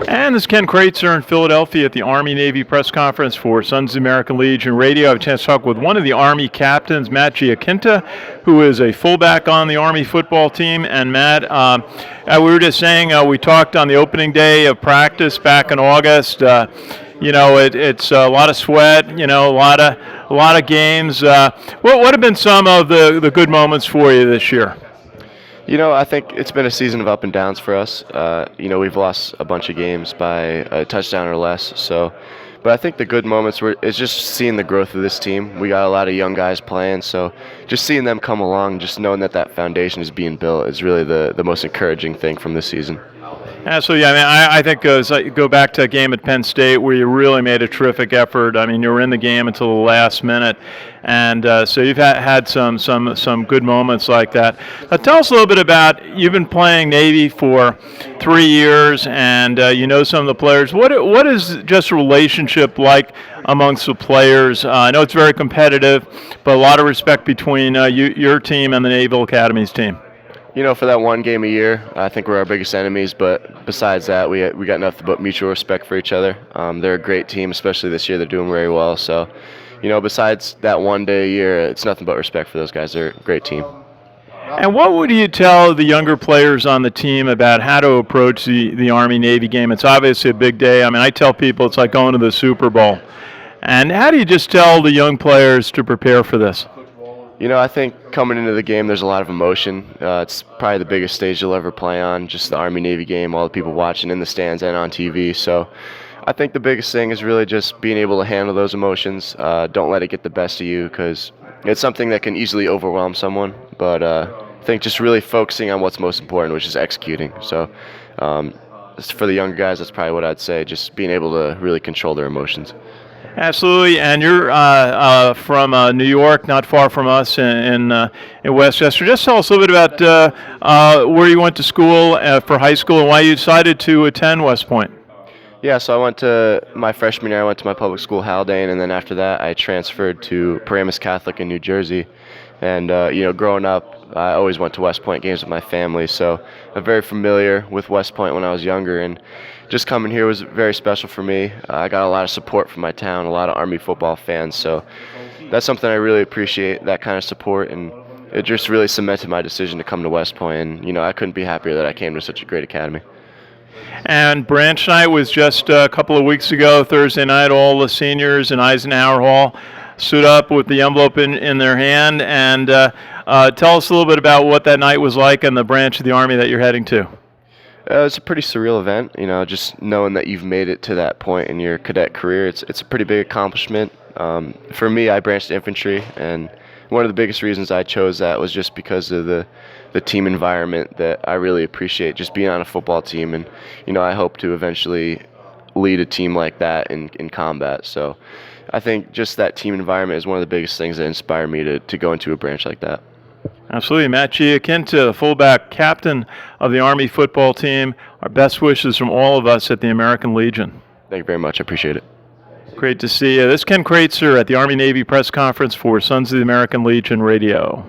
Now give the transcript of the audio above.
And this is Ken Kraetzer in Philadelphia at the Army-Navy press conference for Sons of the American Legion Radio. I have a chance to talk with one of the Army captains, Matt Giachinta, who is a fullback on the Army football team. And Matt, we were just saying, we talked on the opening day of practice back in August. It's a lot of sweat, a lot of games. What have been some of the good moments for you this year? I think it's been a season of up and downs for us. We've lost a bunch of games by a touchdown or less. But I think the good moments is just seeing the growth of this team. We got a lot of young guys playing, so just seeing them come along, just knowing that foundation is being built is really the most encouraging thing from this season. Absolutely. I think as I go back to a game at Penn State where you really made a terrific effort. I mean, you were in the game until the last minute, and so you've had some good moments like that. Now, tell us a little bit about, you've been playing Navy for 3 years, and you know some of the players. What is just a relationship like amongst the players? I know it's very competitive, but a lot of respect between your team and the Naval Academy's team. For that one game a year, I think we're our biggest enemies, but besides that, we got nothing but mutual respect for each other. They're a great team, especially this year. They're doing very well. So, besides that one day a year, it's nothing but respect for those guys. They're a great team. And what would you tell the younger players on the team about how to approach the Army-Navy game? It's obviously a big day. I mean, I tell people it's like going to the Super Bowl. And how do you just tell the young players to prepare for this? I think coming into the game, there's a lot of emotion. It's probably the biggest stage you'll ever play on, just the Army-Navy game, all the people watching in the stands and on TV. So I think the biggest thing is really just being able to handle those emotions. Don't let it get the best of you, because it's something that can easily overwhelm someone. But I think just really focusing on what's most important, which is executing. So for the younger guys, that's probably what I'd say, just being able to really control their emotions. Absolutely, and you're from New York, not far from us in Westchester. Just tell us a little bit about where you went to school for high school and why you decided to attend West Point. Yeah, so I went to my freshman year. I went to my public school, Haldane, and then after that, I transferred to Paramus Catholic in New Jersey. And growing up, I always went to West Point games with my family, so I'm very familiar with West Point when I was younger. And just coming here was very special for me. I got a lot of support from my town, a lot of Army football fans, so that's something I really appreciate, that kind of support, and it just really cemented my decision to come to West Point. And I couldn't be happier that I came to such a great academy. And branch night was just a couple of weeks ago, Thursday night. All the seniors in Eisenhower Hall stood up with the envelope in their hand. And tell us a little bit about what that night was like and the branch of the Army that you're heading to. It's a pretty surreal event, just knowing that you've made it to that point in your cadet career. It's a pretty big accomplishment. For me, I branched to infantry, and one of the biggest reasons I chose that was just because of the team environment that I really appreciate, just being on a football team. And, I hope to eventually lead a team like that in combat. So I think just that team environment is one of the biggest things that inspired me to go into a branch like that. Absolutely. Matt Giachinta, fullback captain of the Army football team. Our best wishes from all of us at the American Legion. Thank you very much. I appreciate it. Great to see you. This is Ken Kraetzer at the Army-Navy press conference for Sons of the American Legion Radio.